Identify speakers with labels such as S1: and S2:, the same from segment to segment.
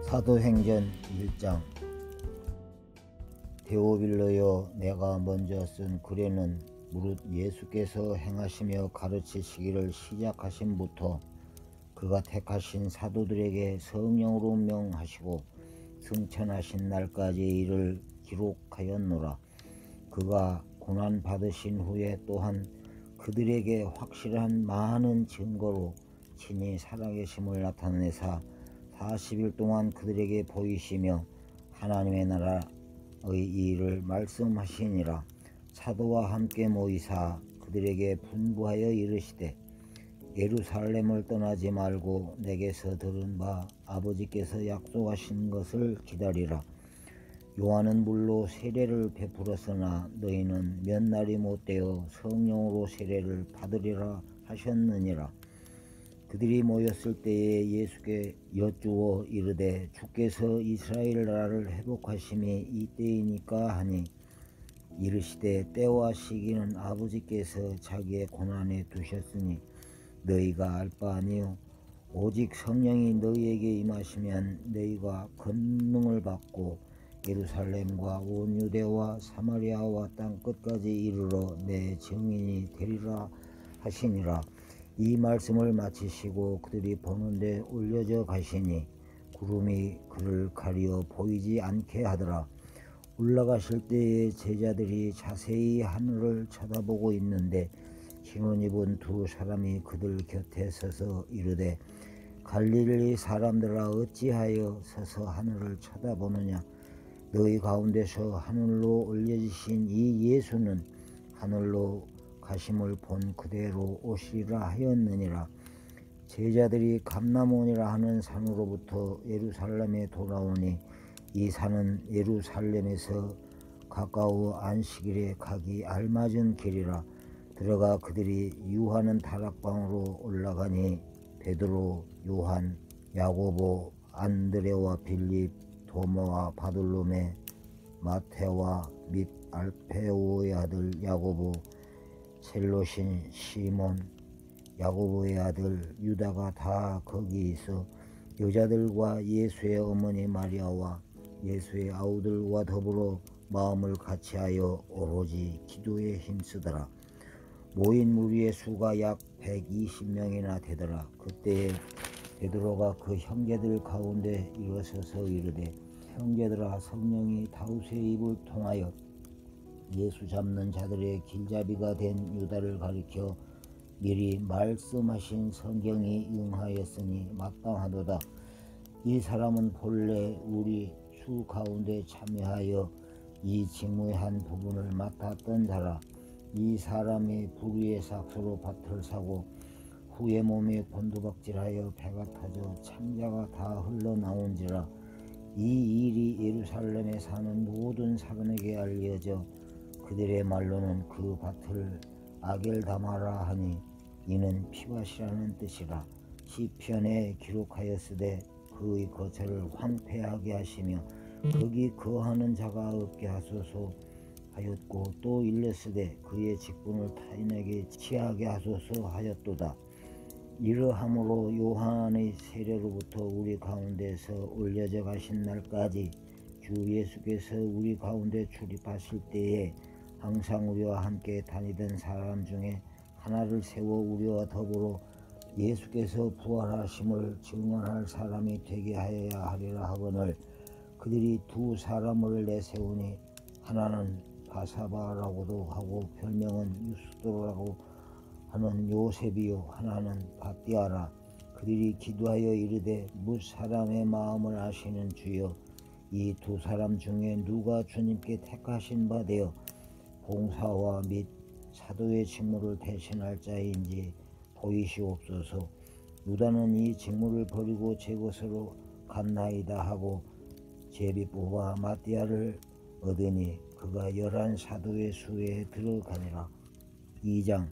S1: 사도행전 1장. 데오빌로여, 내가 먼저 쓴 글에는 무릇 예수께서 행하시며 가르치시기를 시작하심부터 그가 택하신 사도들에게 성령으로 명하시고 승천하신 날까지 이를 기록하였노라. 그가 고난 받으신 후에 또한 그들에게 확실한 많은 증거로 친히 살아계심을 나타내사 40일 동안 그들에게 보이시며 하나님의 나라의 일을 말씀하시니라. 사도와 함께 모이사 그들에게 분부하여 이르시되, 예루살렘을 떠나지 말고 내게서 들은 바 아버지께서 약속하신 것을 기다리라. 요한은 물로 세례를 베풀었으나 너희는 몇 날이 못되어 성령으로 세례를 받으리라 하셨느니라. 그들이 모였을 때에 예수께 여쭈어 이르되, 주께서 이스라엘 나라를 회복하심이 이때이니까 하니, 이르시되 때와 시기는 아버지께서 자기의 고난에 두셨으니 너희가 알 바 아니요. 오직 성령이 너희에게 임하시면 너희가 권능을 받고 예루살렘과 온 유대와 사마리아와 땅 끝까지 이르러 내 증인이 되리라 하시니라. 이 말씀을 마치시고 그들이 보는데 올려져 가시니 구름이 그를 가리어 보이지 않게 하더라. 올라가실 때에 제자들이 자세히 하늘을 쳐다보고 있는데 흰옷 입은 두 사람이 그들 곁에 서서 이르되, 갈릴리 사람들아, 어찌하여 서서 하늘을 쳐다보느냐? 너희 가운데서 하늘로 올려지신 이 예수는 하늘로 가심을 본 그대로 오시리라 하였느니라. 제자들이 감람원이라 하는 산으로부터 예루살렘에 돌아오니 이 산은 예루살렘에서 가까워 안식일에 가기 알맞은 길이라. 들어가 그들이 유하는 다락방으로 올라가니 베드로, 요한, 야고보, 안드레와 빌립, 도마와 바돌로메, 마테와 및 알페오의 아들 야고보, 셀롯인 시몬, 야고보의 아들 유다가 다 거기 있어 여자들과 예수의 어머니 마리아와 예수의 아우들과 더불어 마음을 같이하여 오로지 기도에 힘쓰더라. 모인 무리의 수가 약 120명이나 되더라. 그때에 베드로가 그 형제들 가운데 일어서서 이르되, 형제들아, 성령이 다윗의 입을 통하여 예수 잡는 자들의 길잡이가 된 유다를 가리켜 미리 말씀하신 성경이 응하였으니 마땅하도다. 이 사람은 본래 우리 수 가운데 참여하여 이 직무의 한 부분을 맡았던 자라. 이 사람이 불의의 삭수로 밭을 사고 후에 몸에 곤두박질하여 배가 타져 창자가 다 흘러나온지라. 이 일이 예루살렘에 사는 모든 사람에게 알려져 그들의 말로는 그 밭을 아겔다마라 하니, 이는 피밭이라는 뜻이라. 시편에 기록하였으되 그의 거처를 황폐하게 하시며 거기 거하는 자가 없게 하소서 하였고, 또 일렀으되 그의 직분을 타인에게 취하게 하소서 하였도다. 이러함으로 요한의 세례로부터 우리 가운데서 올려져 가신 날까지 주 예수께서 우리 가운데 출입하실 때에 항상 우리와 함께 다니던 사람 중에 하나를 세워 우리와 더불어 예수께서 부활하심을 증언할 사람이 되게 하여야 하리라 하거늘, 그들이 두 사람을 내세우니 하나는 바사바라고도 하고 별명은 유스도라고 하는 요셉이요, 하나는 바띠아라. 그들이 기도하여 이르되, 뭇 사람의 마음을 아시는 주여, 이 두 사람 중에 누가 주님께 택하신 바 되어 봉사와 및 사도의 직무를 대신할 자인지 보이시옵소서. 유다는 이 직무를 버리고 제 것으로 갔나이다 하고 제비 뽑아 마띠아를 얻으니 그가 11 사도의 수에 들어가니라. 2장.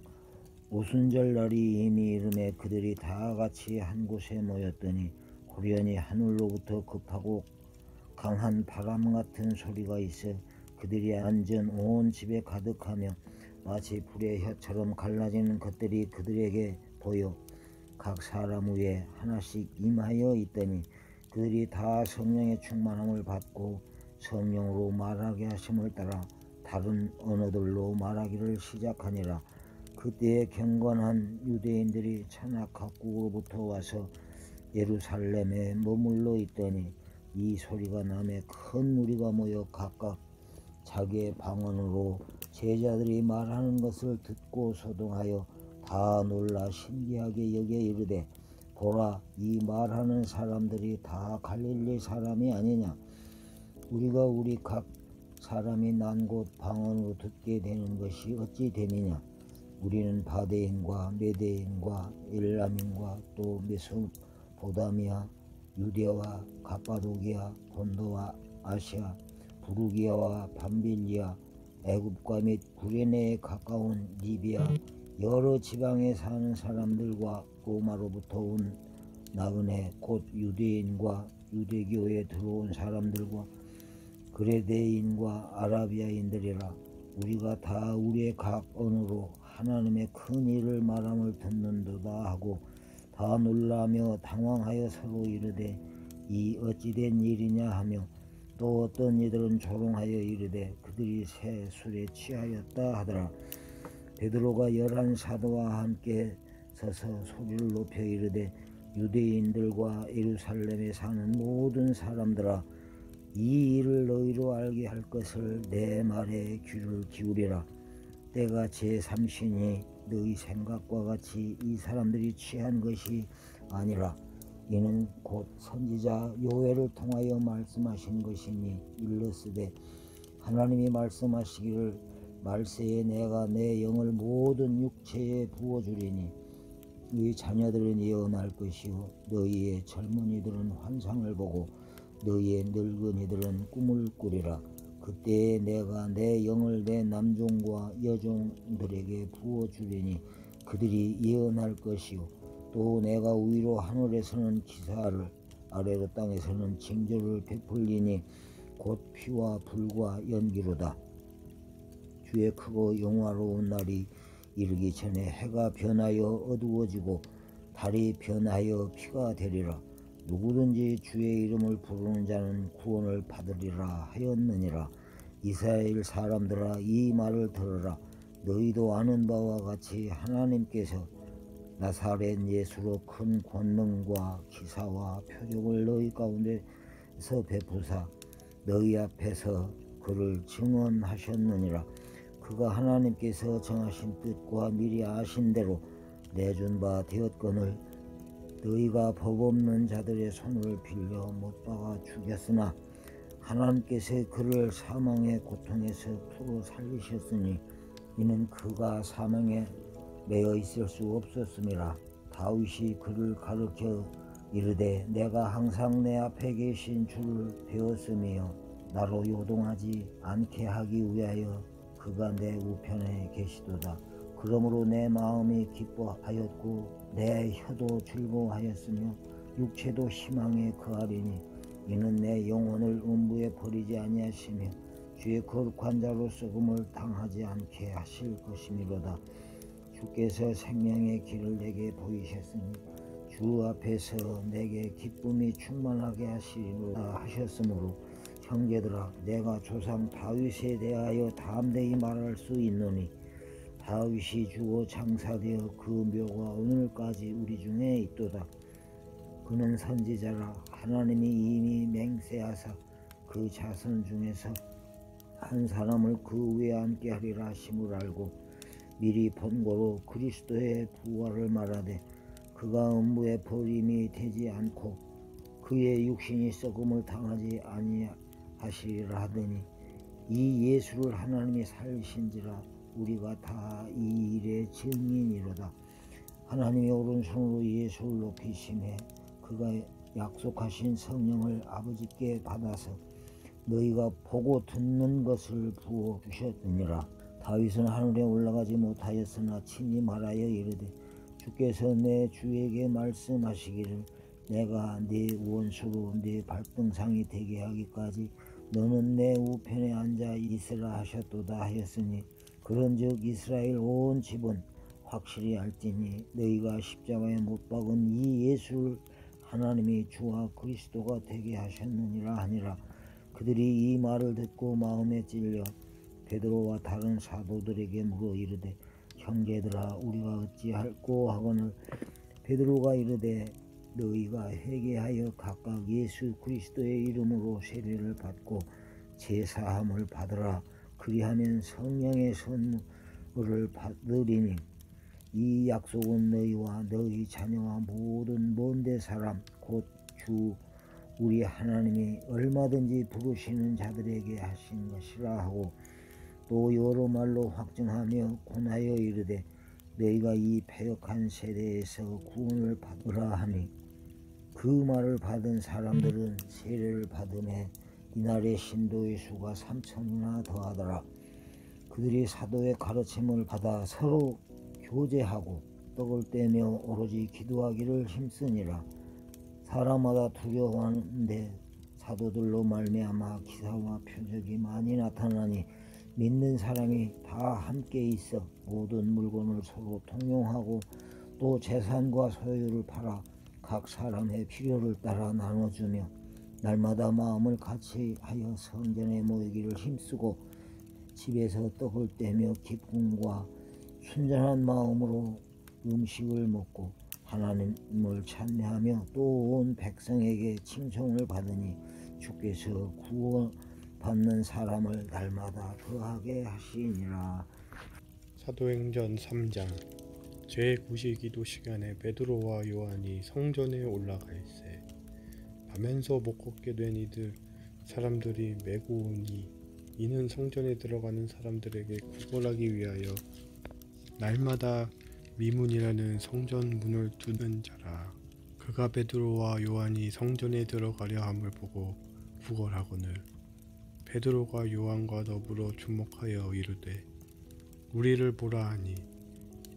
S1: 오순절 날이 이미 이르매 그들이 다 같이 한 곳에 모였더니 호련히 하늘로부터 급하고 강한 바람 같은 소리가 있어 그들이 앉은 온 집에 가득하며 마치 불의 혀처럼 갈라지는 것들이 그들에게 보여 각 사람 위에 하나씩 임하여 있더니 그들이 다 성령의 충만함을 받고 성령으로 말하게 하심을 따라 다른 언어들로 말하기를 시작하니라. 그때에 경건한 유대인들이 천하 각국으로부터 와서 예루살렘에 머물러 있더니 이 소리가 나매 큰 무리가 모여 각각 자기의 방언으로 제자들이 말하는 것을 듣고 소동하여 다 놀라 신기하게 여겨 이르되, 보라, 이 말하는 사람들이 다 갈릴리 사람이 아니냐? 우리가 우리 각 사람이 난 곳 방언으로 듣게 되는 것이 어찌 되느냐? 우리는 바데인과 메데인과 엘람인과 또 메소포다미아, 유대와 갑바도기아, 본도와 아시아, 부르기아와 밤빌리아, 애굽과 및 구레네에 가까운 리비아, 여러 지방에 사는 사람들과 로마로부터 온 나그네 곧 유대인과 유대교에 들어온 사람들과 그레데인과 아라비아인들이라. 우리가 다 우리의 각 언어로 하나님의 큰 일을 말함을 듣는도다 하고 다 놀라며 당황하여 서로 이르되, 이 어찌된 일이냐 하며, 또 어떤 이들은 조롱하여 이르되 그들이 새 술에 취하였다 하더라. 베드로가 11 사도와 함께 서서 소리를 높여 이르되, 유대인들과 예루살렘에 사는 모든 사람들아, 이 일을 너희로 알게 할 것을 내 말에 귀를 기울이라. 때가 제3신이 너희 생각과 같이 이 사람들이 취한 것이 아니라 이는 곧 선지자 요엘을 통하여 말씀하신 것이니, 일러스되 하나님이 말씀하시기를 말세에 내가 내 영을 모든 육체에 부어주리니 너희 자녀들은 예언할 것이요 너희의 젊은이들은 환상을 보고 너희의 늙은이들은 꿈을 꾸리라. 그때에 내가 내 영을 내 남종과 여종들에게 부어주리니 그들이 예언할 것이요 또 내가 위로 하늘에서는 기사를 아래로 땅에서는 징조를 베풀리니 곧 피와 불과 연기로다. 주의 크고 영화로운 날이 이르기 전에 해가 변하여 어두워지고 달이 변하여 피가 되리라. 누구든지 주의 이름을 부르는 자는 구원을 받으리라 하였느니라. 이스라엘 사람들아, 이 말을 들으라. 너희도 아는 바와 같이 하나님께서 나사렛 예수로 큰 권능과 기사와 표적을 너희 가운데서 베푸사 너희 앞에서 그를 증언하셨느니라. 그가 하나님께서 정하신 뜻과 미리 아신 대로 내준 바 되었거늘 너희가 법 없는 자들의 손을 빌려 못 박아 죽였으나 하나님께서 그를 사망의 고통에서 풀어 살리셨으니 이는 그가 사망에 매여 있을 수 없었음이라. 다윗이 그를 가르쳐 이르되 내가 항상 내 앞에 계신 주를 배웠으며 나로 요동하지 않게 하기 위하여 그가 내 우편에 계시도다. 그러므로 내 마음이 기뻐하였고 내 혀도 즐거워하였으며 육체도 희망에 거하리니 이는 내 영혼을 음부에 버리지 아니하시며 주의 거룩한 자로 썩음을 당하지 않게 하실 것이미로다. 주께서 생명의 길을 내게 보이셨으니 주 앞에서 내게 기쁨이 충만하게 하시리라 하셨으므로 형제들아, 내가 조상 다윗에 대하여 담대히 말할 수 있노니 다윗이 죽어 장사되어 그 묘가 오늘까지 우리 중에 있도다. 그는 선지자라. 하나님이 이미 맹세하사 그 자손 중에서 한 사람을 그 위에 앉게 하리라 하심을 알고 미리 본고로 그리스도의 부활을 말하되 그가 음부에 버림이 되지 않고 그의 육신이 썩음을 당하지 아니하시리라 하더니 이 예수를 하나님이 살리신지라. 우리가 다 이 일의 증인이로다. 하나님의 오른손으로 예수를 높이시매 그가 약속하신 성령을 아버지께 받아서 너희가 보고 듣는 것을 부어 주셨느니라. 다윗은 하늘에 올라가지 못하였으나 친히 말하여 이르되 주께서 내 주에게 말씀하시기를 내가 네 원수로 네 발등상이 되게 하기까지 너는 내 우편에 앉아 있으라 하셨도다 하였으니 그런즉 이스라엘 온 집은 확실히 알지니 너희가 십자가에 못 박은 이 예수를 하나님이 주와 그리스도가 되게 하셨느니라 하니라. 그들이 이 말을 듣고 마음에 찔려 베드로와 다른 사도들에게 물어 이르되 형제들아 우리가 어찌할꼬 하거늘 베드로가 이르되 너희가 회개하여 각각 예수 그리스도의 이름으로 세례를 받고 제사함을 받으라. 그리하면 성령의 선물을 받으리니 이 약속은 너희와 너희 자녀와 모든 먼데 사람 곧 주 우리 하나님이 얼마든지 부르시는 자들에게 하신 것이라 하고 또 여러 말로 확증하며 권하여 이르되 너희가 이 패역한 세대에서 구원을 받으라 하니 그 말을 받은 사람들은 세례를 받음에 이날의 신도의 수가 3,000이나 더하더라. 그들이 사도의 가르침을 받아 서로 교제하고 떡을 떼며 오로지 기도하기를 힘쓰니라. 사람마다 두려워하는데 사도들로 말미암아 기사와 표적이 많이 나타나니 믿는 사람이 다 함께 있어 모든 물건을 서로 통용하고 또 재산과 소유를 팔아 각 사람의 필요를 따라 나눠주며 날마다 마음을 같이 하여 성전에 모이기를 힘쓰고 집에서 떡을 떼며 기쁨과 순전한 마음으로 음식을 먹고 하나님을 찬미하며 또 온 백성에게 칭송을 받으니 주께서 구원받는 사람을 날마다 더하게 하시니라.
S2: 사도행전 3장. 제9시 기도 시간에 베드로와 요한이 성전에 올라가 있세. 가면서 못 걷게 된 이들 사람들이 메고 오니 이는 성전에 들어가는 사람들에게 구걸하기 위하여 날마다 미문이라는 성전 문을 두는 자라. 그가 베드로와 요한이 성전에 들어가려 함을 보고 구걸하거늘 베드로가 요한과 더불어 주목하여 이르되 우리를 보라 하니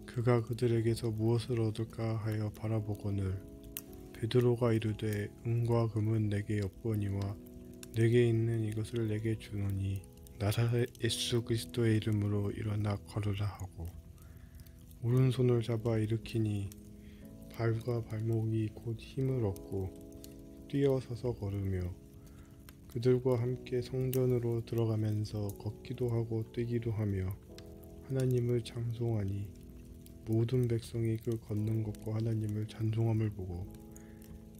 S2: 그가 그들에게서 무엇을 얻을까 하여 바라보거늘 베드로가 이르되 은과 금은 내게 없거니와 내게 있는 이것을 내게 주노니 나사렛 예수 그리스도의 이름으로 일어나 걸으라 하고 오른손을 잡아 일으키니 발과 발목이 곧 힘을 얻고 뛰어서서 걸으며 그들과 함께 성전으로 들어가면서 걷기도 하고 뛰기도 하며 하나님을 찬송하니 모든 백성이 그 걷는 것과 하나님을 찬송함을 보고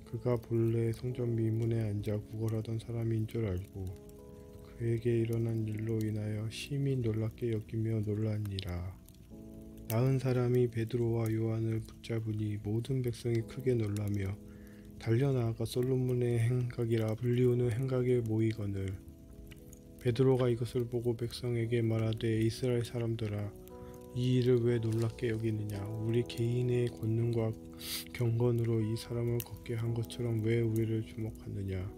S2: 그가 본래 성전 미문에 앉아 구걸하던 사람인 줄 알고 그에게 일어난 일로 인하여 심히 놀랍게 여기며 놀라니라. 나은 사람이 베드로와 요한을 붙잡으니 모든 백성이 크게 놀라며 달려나아가 솔로몬의 행각이라 불리우는 행각에 모이거늘 베드로가 이것을 보고 백성에게 말하되 이스라엘 사람들아 이 일을 왜 놀랍게 여기느냐. 우리 개인의 권능과 경건으로 이 사람을 걷게 한 것처럼 왜 우리를 주목하느냐.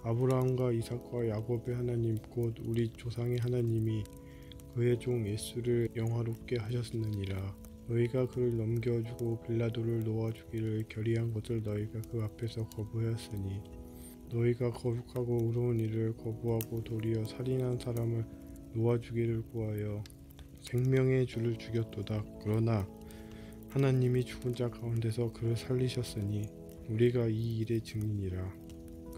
S2: 아브라함과 이삭과 야곱의 하나님 곧 우리 조상의 하나님이 그의 종 예수를 영화롭게 하셨느니라. 너희가 그를 넘겨주고 빌라도를 놓아주기를 결의한 것을 너희가 그 앞에서 거부하였으니 너희가 거룩하고 의로운 일을 거부하고 도리어 살인한 사람을 놓아주기를 구하여 생명의 주를 죽였도다. 그러나 하나님이 죽은 자 가운데서 그를 살리셨으니 우리가 이 일의 증인이라.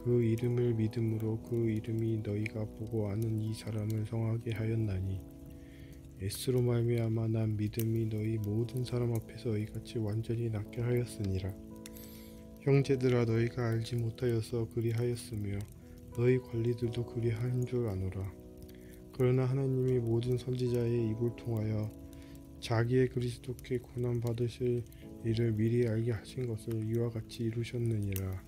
S2: 그 이름을 믿음으로 그 이름이 너희가 보고 아는 이 사람을 성하게 하였나니 예수로 말미암아 난 믿음이 너희 모든 사람 앞에서 이같이 완전히 낫게 하였으니라. 형제들아 너희가 알지 못하여서 그리하였으며 너희 관리들도 그리한 줄 아노라. 그러나 하나님이 모든 선지자의 입을 통하여 자기의 그리스도께 고난 받으실 일을 미리 알게 하신 것을 이와 같이 이루셨느니라.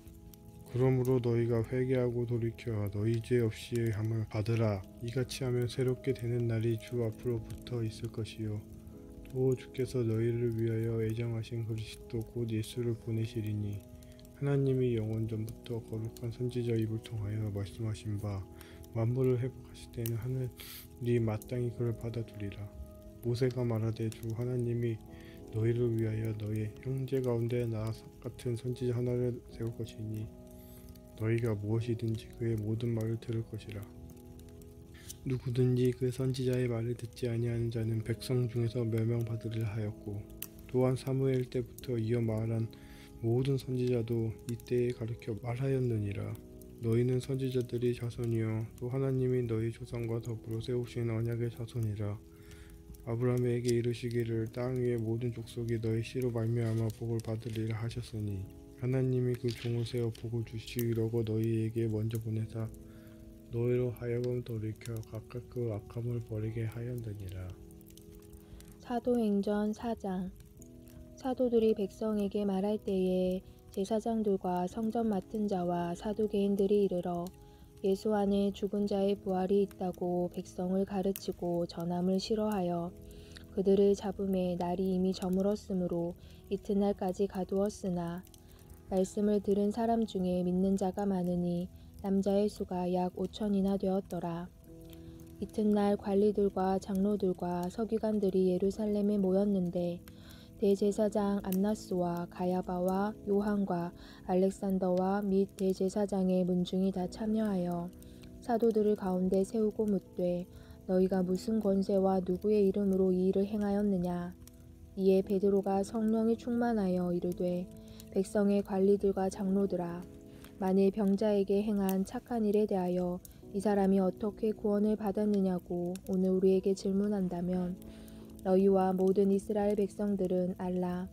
S2: 그러므로 너희가 회개하고 돌이켜 너희 죄 없이 함을 받으라. 이같이 하면 새롭게 되는 날이 주 앞으로 붙어 있을 것이요 또 주께서 너희를 위하여 애정하신 그리스도 곧 예수를 보내시리니 하나님이 영원 전부터 거룩한 선지자 입을 통하여 말씀하신 바 만물을 회복하실 때는 하늘이 마땅히 그를 받아두리라. 모세가 말하되 주 하나님이 너희를 위하여 너희 형제 가운데 나 같은 선지자 하나를 세울 것이니 너희가 무엇이든지 그의 모든 말을 들을 것이라. 누구든지 그 선지자의 말을 듣지 아니하는 자는 백성 중에서 멸망받으리라 하였고 또한 사무엘 때부터 이어 말한 모든 선지자도 이때에 가르쳐 말하였느니라. 너희는 선지자들의 자손이요 또 하나님이 너희 조상과 더불어 세우신 언약의 자손이라. 아브라함에게 이르시기를 땅 위의 모든 족속이 너희 씨로 말미암아 복을 받으리라 하셨으니 하나님이 그 종을 세워 복을 주시려고 너희에게 먼저 보내사 너희로 하여금 돌이켜 각각 그 악함을 버리게 하였느니라.
S3: 사도행전 4장. 사도들이 백성에게 말할 때에 제사장들과 성전 맡은 자와 사두개인들이 이르러 예수 안에 죽은 자의 부활이 있다고 백성을 가르치고 전함을 싫어하여 그들을 잡음에 날이 이미 저물었으므로 이튿날까지 가두었으나 말씀을 들은 사람 중에 믿는 자가 많으니 남자의 수가 약 5천이나 되었더라. 이튿날 관리들과 장로들과 서기관들이 예루살렘에 모였는데 대제사장 안나스와 가야바와 요한과 알렉산더와 및 대제사장의 문중이 다 참여하여 사도들을 가운데 세우고 묻되 너희가 무슨 권세와 누구의 이름으로 이 일을 행하였느냐. 이에 베드로가 성령이 충만하여 이르되 백성의 관리들과 장로들아 만일 병자에게 행한 착한 일에 대하여 이 사람이 어떻게 구원을 받았느냐고 오늘 우리에게 질문한다면 너희와 모든 이스라엘 백성들은 알라.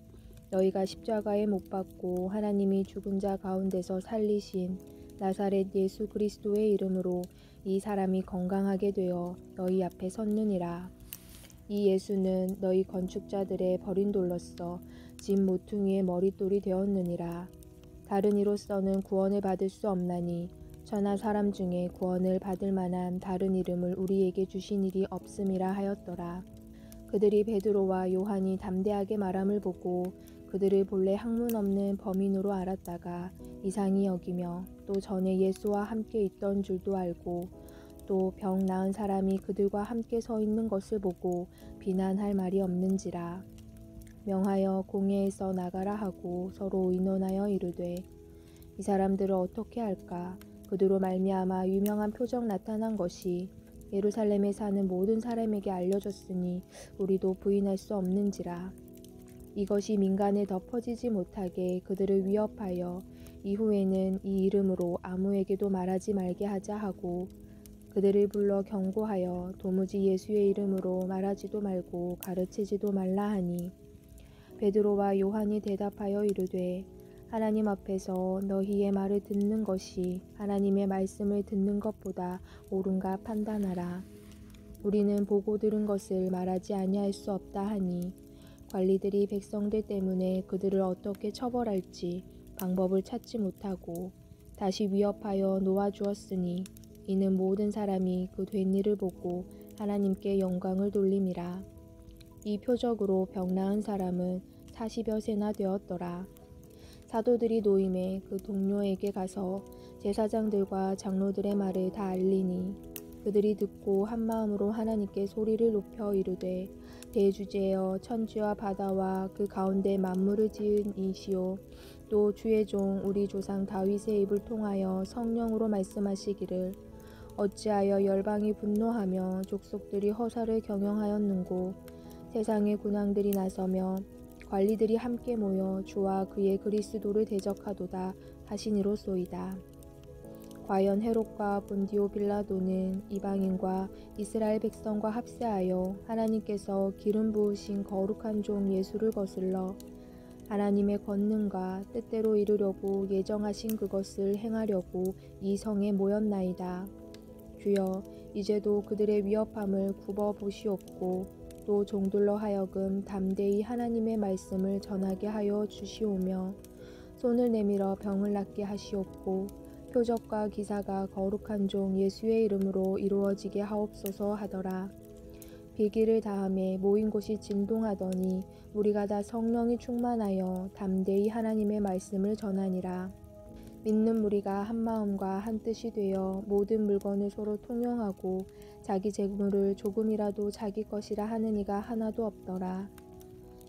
S3: 너희가 십자가에 못 박고 하나님이 죽은 자 가운데서 살리신 나사렛 예수 그리스도의 이름으로 이 사람이 건강하게 되어 너희 앞에 섰느니라. 이 예수는 너희 건축자들의 버린 돌로서 집 모퉁이의 머릿돌이 되었느니라. 다른 이로서는 구원을 받을 수 없나니 천하 사람 중에 구원을 받을 만한 다른 이름을 우리에게 주신 일이 없음이라 하였더라. 그들이 베드로와 요한이 담대하게 말함을 보고 그들을 본래 학문 없는 범인으로 알았다가 이상히 여기며 또 전에 예수와 함께 있던 줄도 알고 또 병 나은 사람이 그들과 함께 서 있는 것을 보고 비난할 말이 없는지라. 명하여 공회에서 나가라 하고 서로 의논하여 이르되 이 사람들을 어떻게 할까. 그들로 말미암아 유명한 표적 나타난 것이 예루살렘에 사는 모든 사람에게 알려졌으니 우리도 부인할 수 없는지라. 이것이 민간에 덮어지지 못하게 그들을 위협하여 이후에는 이 이름으로 아무에게도 말하지 말게 하자 하고 그들을 불러 경고하여 도무지 예수의 이름으로 말하지도 말고 가르치지도 말라 하니 베드로와 요한이 대답하여 이르되 하나님 앞에서 너희의 말을 듣는 것이 하나님의 말씀을 듣는 것보다 옳은가 판단하라. 우리는 보고 들은 것을 말하지 아니할 수 없다 하니 관리들이 백성들 때문에 그들을 어떻게 처벌할지 방법을 찾지 못하고 다시 위협하여 놓아주었으니 이는 모든 사람이 그 된 일을 보고 하나님께 영광을 돌림이라. 이 표적으로 병 나은 사람은 40여 세나 되었더라. 사도들이 노임에 그 동료에게 가서 제사장들과 장로들의 말을 다 알리니 그들이 듣고 한 마음으로 하나님께 소리를 높여 이르되 대주제여 천지와 바다와 그 가운데 만물을 지은 이시오 또 주의 종 우리 조상 다윗의 입을 통하여 성령으로 말씀하시기를 어찌하여 열방이 분노하며 족속들이 허사를 경영하였는고 세상의 군왕들이 나서며 관리들이 함께 모여 주와 그의 그리스도를 대적하도다 하시니로소이다. 과연 헤롯과 본디오 빌라도는 이방인과 이스라엘 백성과 합세하여 하나님께서 기름 부으신 거룩한 종 예수를 거슬러 하나님의 권능과 뜻대로 이루려고 예정하신 그것을 행하려고 이 성에 모였나이다. 주여 이제도 그들의 위협함을 굽어 보시옵고 또 종들로 하여금 담대히 하나님의 말씀을 전하게 하여 주시오며 손을 내밀어 병을 낫게 하시옵고 표적과 기사가 거룩한 종 예수의 이름으로 이루어지게 하옵소서 하더라. 비기를 다함에 모인 곳이 진동하더니 우리가 다 성령이 충만하여 담대히 하나님의 말씀을 전하니라. 믿는 무리가 한 마음과 한 뜻이 되어 모든 물건을 서로 통용하고 자기 재물을 조금이라도 자기 것이라 하는 이가 하나도 없더라.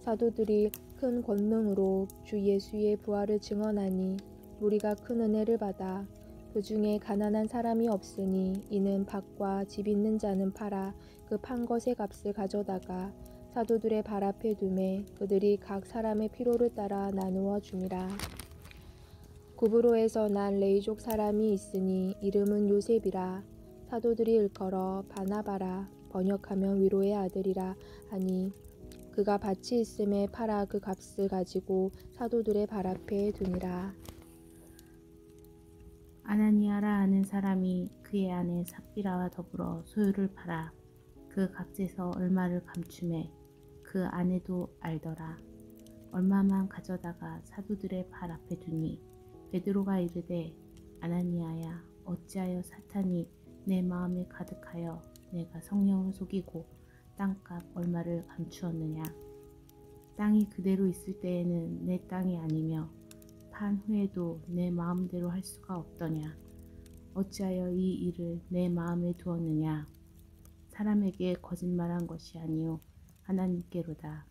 S3: 사도들이 큰 권능으로 주 예수의 부활을 증언하니 우리가 큰 은혜를 받아 그 중에 가난한 사람이 없으니 이는 밭과 집 있는 자는 팔아 그 판 것의 값을 가져다가 사도들의 발 앞에 두매 그들이 각 사람의 필요를 따라 나누어 주니라. 구브로에서 난 레이족 사람이 있으니 이름은 요셉이라. 사도들이 일컬어 바나바라, 번역하면 위로의 아들이라 하니 그가 밭이 있음에 팔아 그 값을 가지고 사도들의 발 앞에 두니라.
S4: 아나니아라 하는 사람이 그의 아내 삽비라와 더불어 소유를 팔아 그 값에서 얼마를 감추매 그 아내도 알더라. 얼마만 가져다가 사도들의 발 앞에 두니 베드로가 이르되 아나니아야, 어찌하여 사탄이 내 마음에 가득하여 내가 성령을 속이고 땅값 얼마를 감추었느냐. 땅이 그대로 있을 때에는 내 땅이 아니며 판 후에도 내 마음대로 할 수가 없더냐. 어찌하여 이 일을 내 마음에 두었느냐. 사람에게 거짓말한 것이 아니요 하나님께로다.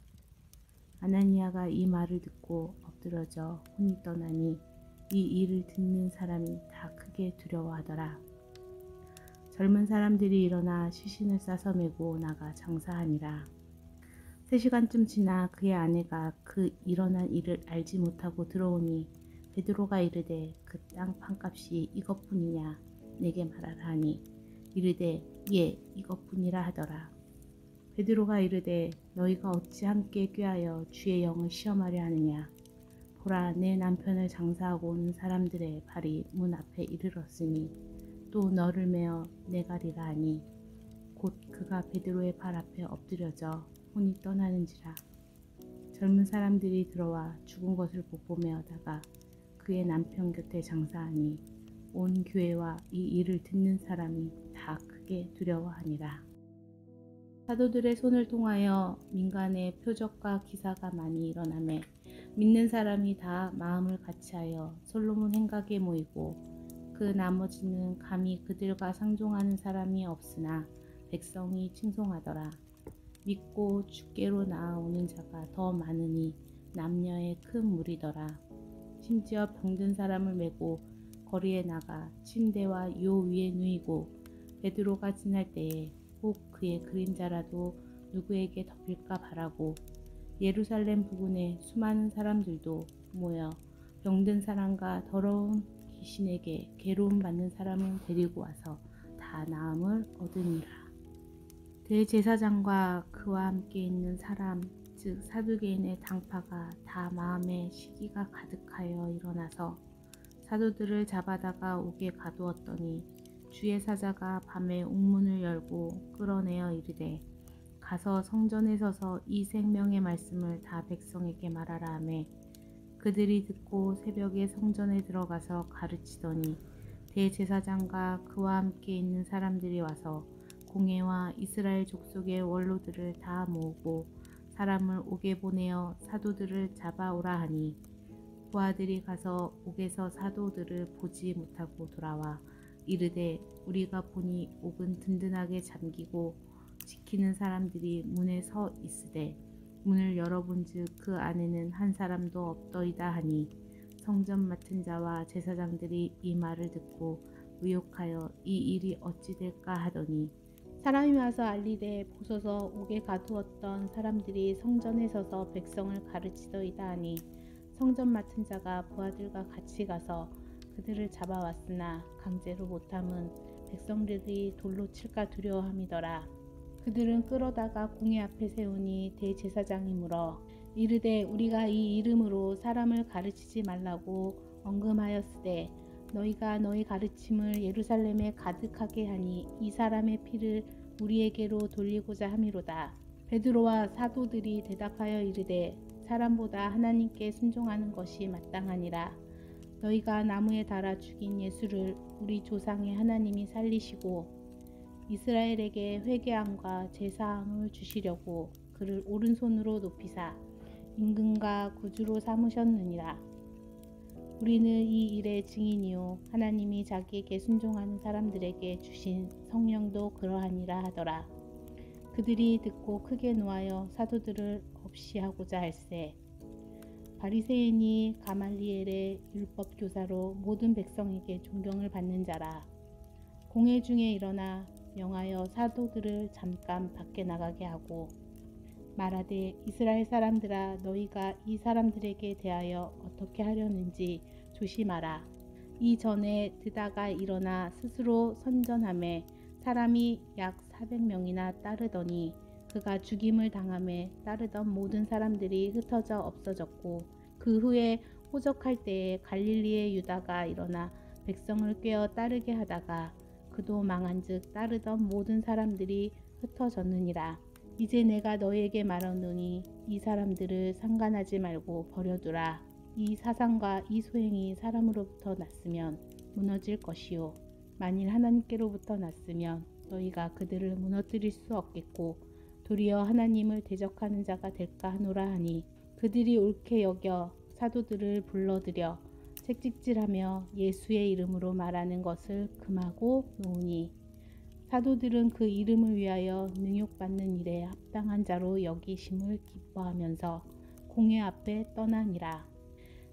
S4: 아나니아가 이 말을 듣고 엎드러져 혼이 떠나니 이 일을 듣는 사람이 다 크게 두려워하더라. 젊은 사람들이 일어나 시신을 싸서 메고 나가 장사하니라. 3시간쯤 지나 그의 아내가 그 일어난 일을 알지 못하고 들어오니 베드로가 이르되 그 땅 판값이 이것뿐이냐 내게 말하라 하니 이르되 예 이것뿐이라 하더라. 베드로가 이르되 너희가 어찌 함께 꾀하여 주의 영을 시험하려 하느냐. 보라 내 남편을 장사하고 오는 사람들의 발이 문 앞에 이르렀으니 또 너를 메어 내가리라 하니 곧 그가 베드로의 발 앞에 엎드려져 혼이 떠나는지라. 젊은 사람들이 들어와 죽은 것을 못 보며 하다가 그의 남편 곁에 장사하니 온 교회와 이 일을 듣는 사람이 다 크게 두려워하니라. 사도들의 손을 통하여 민간의 표적과 기사가 많이 일어나매 믿는 사람이 다 마음을 같이하여 솔로몬 행각에 모이고 그 나머지는 감히 그들과 상종하는 사람이 없으나 백성이 칭송하더라. 믿고 주께로 나아오는 자가 더 많으니 남녀의 큰 무리더라. 심지어 병든 사람을 메고 거리에 나가 침대와 요 위에 누이고 베드로가 지날 때에 혹 그의 그림자라도 누구에게 덮일까 바라고 예루살렘 부근에 수많은 사람들도 모여 병든 사람과 더러운 귀신에게 괴로움 받는 사람을 데리고 와서 다 나음을 얻으니라. 대제사장과 그와 함께 있는 사람 즉 사두개인의 당파가 다 마음에 시기가 가득하여 일어나서 사도들을 잡아다가 옥에 가두었더니 주의 사자가 밤에 옥문을 열고 끌어내어 이르되 가서 성전에 서서 이 생명의 말씀을 다 백성에게 말하라 하매 그들이 듣고 새벽에 성전에 들어가서 가르치더니 대제사장과 그와 함께 있는 사람들이 와서 공회와 이스라엘 족속의 원로들을 다 모으고 사람을 옥에 보내어 사도들을 잡아오라 하니 부하들이 가서 옥에서 사도들을 보지 못하고 돌아와 이르되 우리가 보니 옥은 든든하게 잠기고 지키는 사람들이 문에 서 있으되 문을 열어본즉 그 안에는 한 사람도 없더이다 하니 성전 맡은 자와 제사장들이 이 말을 듣고 의혹하여 이 일이 어찌 될까 하더니
S5: 사람이 와서 알리되 보소서 옥에 가두었던 사람들이 성전에 서서 백성을 가르치더이다 하니 성전 맡은 자가 부하들과 같이 가서 그들을 잡아왔으나 강제로 못함은 백성들이 돌로 칠까 두려워함이더라. 그들은 끌어다가 공회 앞에 세우니 대제사장이 물어 이르되 우리가 이 이름으로 사람을 가르치지 말라고 언금하였으되 너희가 너희 가르침을 예루살렘에 가득하게 하니 이 사람의 피를 우리에게로 돌리고자 함이로다. 베드로와 사도들이 대답하여 이르되 사람보다 하나님께 순종하는 것이 마땅하니라. 너희가 나무에 달아 죽인 예수를 우리 조상의 하나님이 살리시고 이스라엘에게 회개함과 제사함을 주시려고 그를 오른손으로 높이사 임금과 구주로 삼으셨느니라. 우리는 이 일의 증인이요 하나님이 자기에게 순종하는 사람들에게 주신 성령도 그러하니라 하더라. 그들이 듣고 크게 노하여 사도들을 없이 하고자 할세. 바리새인이 가말리엘의 율법 교사로 모든 백성에게 존경을 받는 자라. 공회 중에 일어나 명하여 사도들을 잠깐 밖에 나가게 하고 말하되 이스라엘 사람들아 너희가 이 사람들에게 대하여 어떻게 하려는지 조심하라. 이전에 드다가 일어나 스스로 선전하매 사람이 약 400명이나 따르더니 그가 죽임을 당함에 따르던 모든 사람들이 흩어져 없어졌고 그 후에 호적할 때에 갈릴리의 유다가 일어나 백성을 꿰어 따르게 하다가 그도 망한즉 따르던 모든 사람들이 흩어졌느니라. 이제 내가 너희에게 말하노니 이 사람들을 상관하지 말고 버려두라. 이 사상과 이 소행이 사람으로부터 났으면 무너질 것이요 만일 하나님께로부터 났으면 너희가 그들을 무너뜨릴 수 없겠고 도리어 하나님을 대적하는 자가 될까 하노라 하니 그들이 옳게 여겨 사도들을 불러들여 책찍질하며 예수의 이름으로 말하는 것을 금하고 놓으니 사도들은 그 이름을 위하여 능욕받는 일에 합당한 자로 여기심을 기뻐하면서 공회 앞에 떠나니라.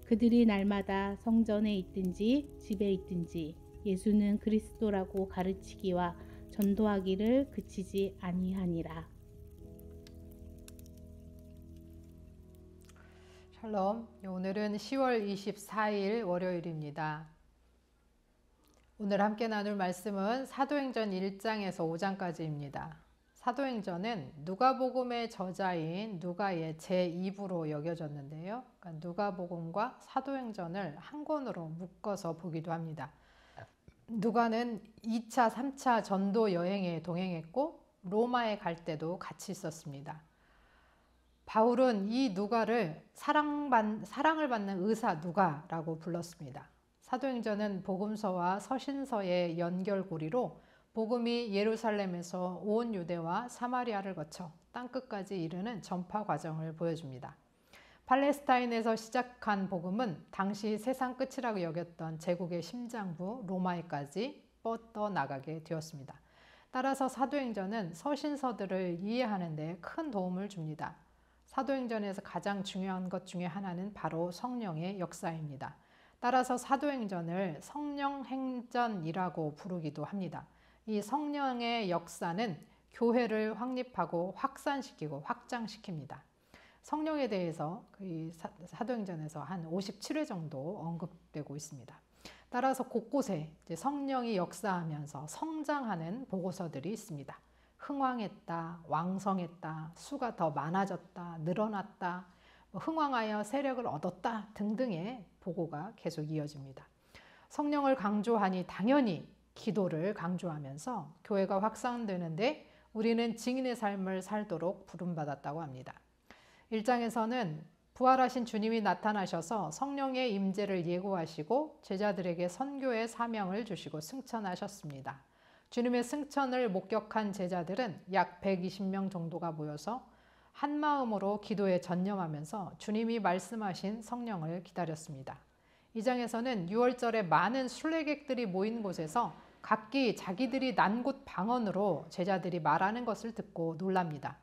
S5: 그들이 날마다 성전에 있든지 집에 있든지 예수는 그리스도라고 가르치기와 전도하기를 그치지 아니하니라.
S6: 샬롬, 오늘은 10월 24일 월요일입니다. 오늘 함께 나눌 말씀은 사도행전 1장에서 5장까지입니다. 사도행전은 누가복음의 저자인 누가의 제2부로 여겨졌는데요. 그러니까 누가복음과 사도행전을 한 권으로 묶어서 보기도 합니다. 누가는 2차, 3차 전도 여행에 동행했고 로마에 갈 때도 같이 있었습니다. 바울은 이 누가를 사랑을 받는 의사 누가라고 불렀습니다. 사도행전은 복음서와 서신서의 연결고리로 복음이 예루살렘에서 온 유대와 사마리아를 거쳐 땅끝까지 이르는 전파 과정을 보여줍니다. 팔레스타인에서 시작한 복음은 당시 세상 끝이라고 여겼던 제국의 심장부 로마에까지 뻗어나가게 되었습니다. 따라서 사도행전은 서신서들을 이해하는 데 큰 도움을 줍니다. 사도행전에서 가장 중요한 것 중에 하나는 바로 성령의 역사입니다. 따라서 사도행전을 성령행전이라고 부르기도 합니다. 이 성령의 역사는 교회를 확립하고 확산시키고 확장시킵니다. 성령에 대해서 사도행전에서 한 57회 정도 언급되고 있습니다. 따라서 곳곳에 성령이 역사하면서 성장하는 보고서들이 있습니다. 흥왕했다, 왕성했다, 수가 더 많아졌다, 늘어났다, 흥왕하여 세력을 얻었다 등등의 보고가 계속 이어집니다. 성령을 강조하니 당연히 기도를 강조하면서 교회가 확산되는데 우리는 증인의 삶을 살도록 부름받았다고 합니다. 1장에서는 부활하신 주님이 나타나셔서 성령의 임재를 예고하시고 제자들에게 선교의 사명을 주시고 승천하셨습니다. 주님의 승천을 목격한 제자들은 약 120명 정도가 모여서 한 마음으로 기도에 전념하면서 주님이 말씀하신 성령을 기다렸습니다. 2장에서는 유월절에 많은 순례객들이 모인 곳에서 각기 자기들이 난 곳 방언으로 제자들이 말하는 것을 듣고 놀랍니다.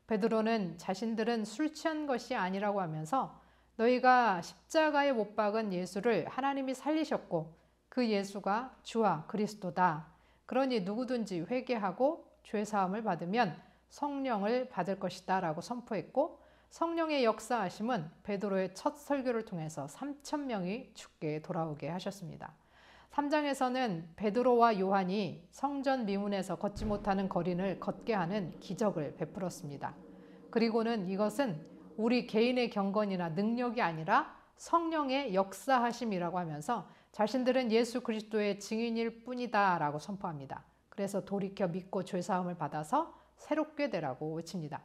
S6: 베드로는 자신들은 술 취한 것이 아니라고 하면서 너희가 십자가에 못 박은 예수를 하나님이 살리셨고 그 예수가 주와 그리스도다. 그러니 누구든지 회개하고 죄사함을 받으면 성령을 받을 것이다 라고 선포했고 성령의 역사하심은 베드로의 첫 설교를 통해서 3,000명이 주께 돌아오게 하셨습니다. 3장에서는 베드로와 요한이 성전 미문에서 걷지 못하는 거리를 걷게 하는 기적을 베풀었습니다. 그리고는 이것은 우리 개인의 경건이나 능력이 아니라 성령의 역사하심이라고 하면서 자신들은 예수 그리스도의 증인일 뿐이다 라고 선포합니다. 그래서 돌이켜 믿고 죄사함을 받아서 새롭게 되라고 외칩니다.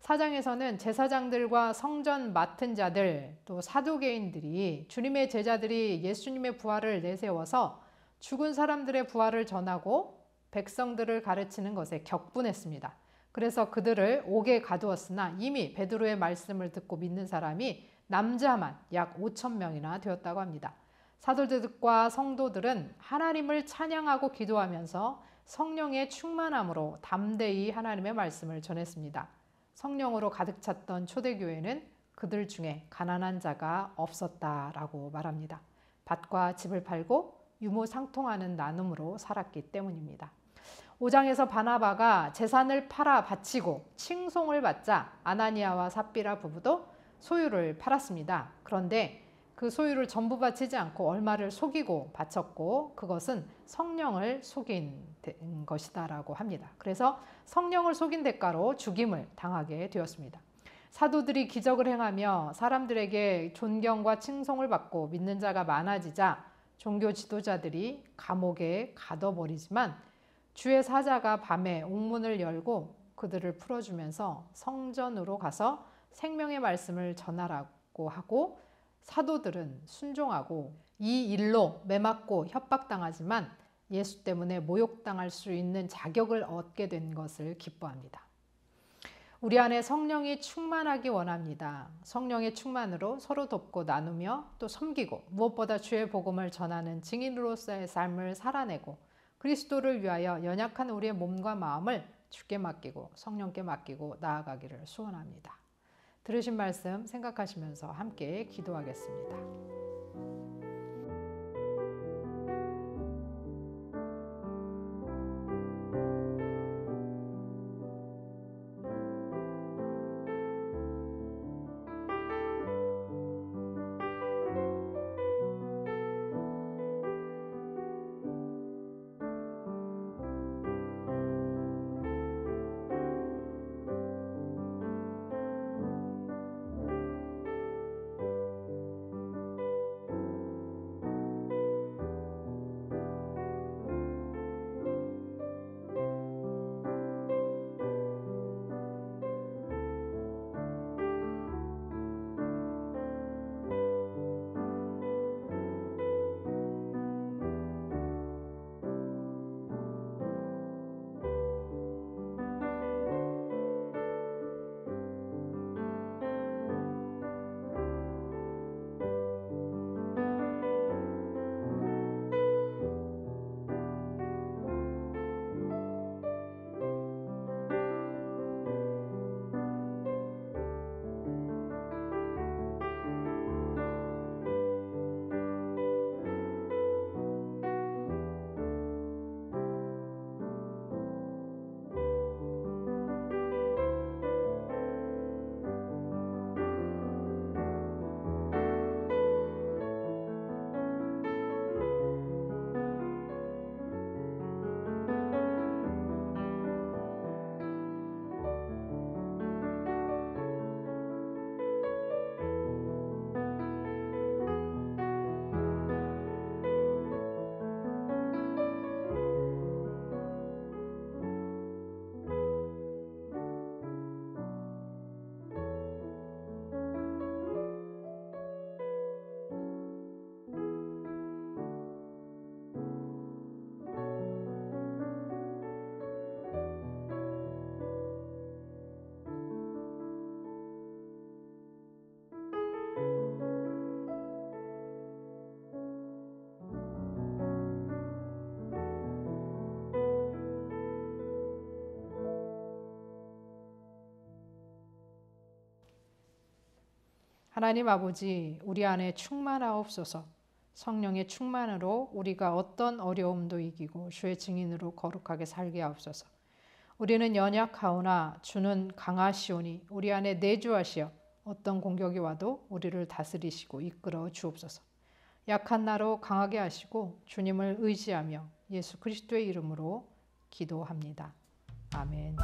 S6: 4장에서는 제사장들과 성전 맡은 자들 또 사두개인들이 주님의 제자들이 예수님의 부활을 내세워서 죽은 사람들의 부활을 전하고 백성들을 가르치는 것에 격분했습니다. 그래서 그들을 옥에 가두었으나 이미 베드로의 말씀을 듣고 믿는 사람이 남자만 약 5,000명이나 되었다고 합니다. 사도들과 성도들은 하나님을 찬양하고 기도하면서 성령의 충만함으로 담대히 하나님의 말씀을 전했습니다. 성령으로 가득 찼던 초대교회는 그들 중에 가난한 자가 없었다라고 말합니다. 밭과 집을 팔고 유무상통하는 나눔으로 살았기 때문입니다. 5장에서 바나바가 재산을 팔아 바치고 칭송을 받자 아나니아와 삽비라 부부도 소유를 팔았습니다. 그런데 그 소유를 전부 바치지 않고 얼마를 속이고 바쳤고 그것은 성령을 속인 것이다라고 합니다. 그래서 성령을 속인 대가로 죽임을 당하게 되었습니다. 사도들이 기적을 행하며 사람들에게 존경과 칭송을 받고 믿는 자가 많아지자 종교 지도자들이 감옥에 가둬버리지만 주의 사자가 밤에 옥문을 열고 그들을 풀어주면서 성전으로 가서 생명의 말씀을 전하라고 하고 사도들은 순종하고 이 일로 매맞고 협박당하지만 예수 때문에 모욕당할 수 있는 자격을 얻게 된 것을 기뻐합니다. 우리 안에 성령이 충만하기 원합니다. 성령의 충만으로 서로 돕고 나누며 또 섬기고 무엇보다 주의 복음을 전하는 증인으로서의 삶을 살아내고 그리스도를 위하여 연약한 우리의 몸과 마음을 주께 맡기고 성령께 맡기고 나아가기를 소원합니다. 들으신 말씀 생각하시면서 함께 기도하겠습니다. 하나님 아버지, 우리 안에 충만하옵소서. 성령의 충만으로 우리가 어떤 어려움도 이기고 주의 증인으로 거룩하게 살게 하옵소서. 우리는 연약하오나 주는 강하시오니 우리 안에 내주하시어 어떤 공격이 와도 우리를 다스리시고 이끌어 주옵소서. 약한 나로 강하게 하시고 주님을 의지하며 예수 그리스도의 이름으로 기도합니다. 아멘.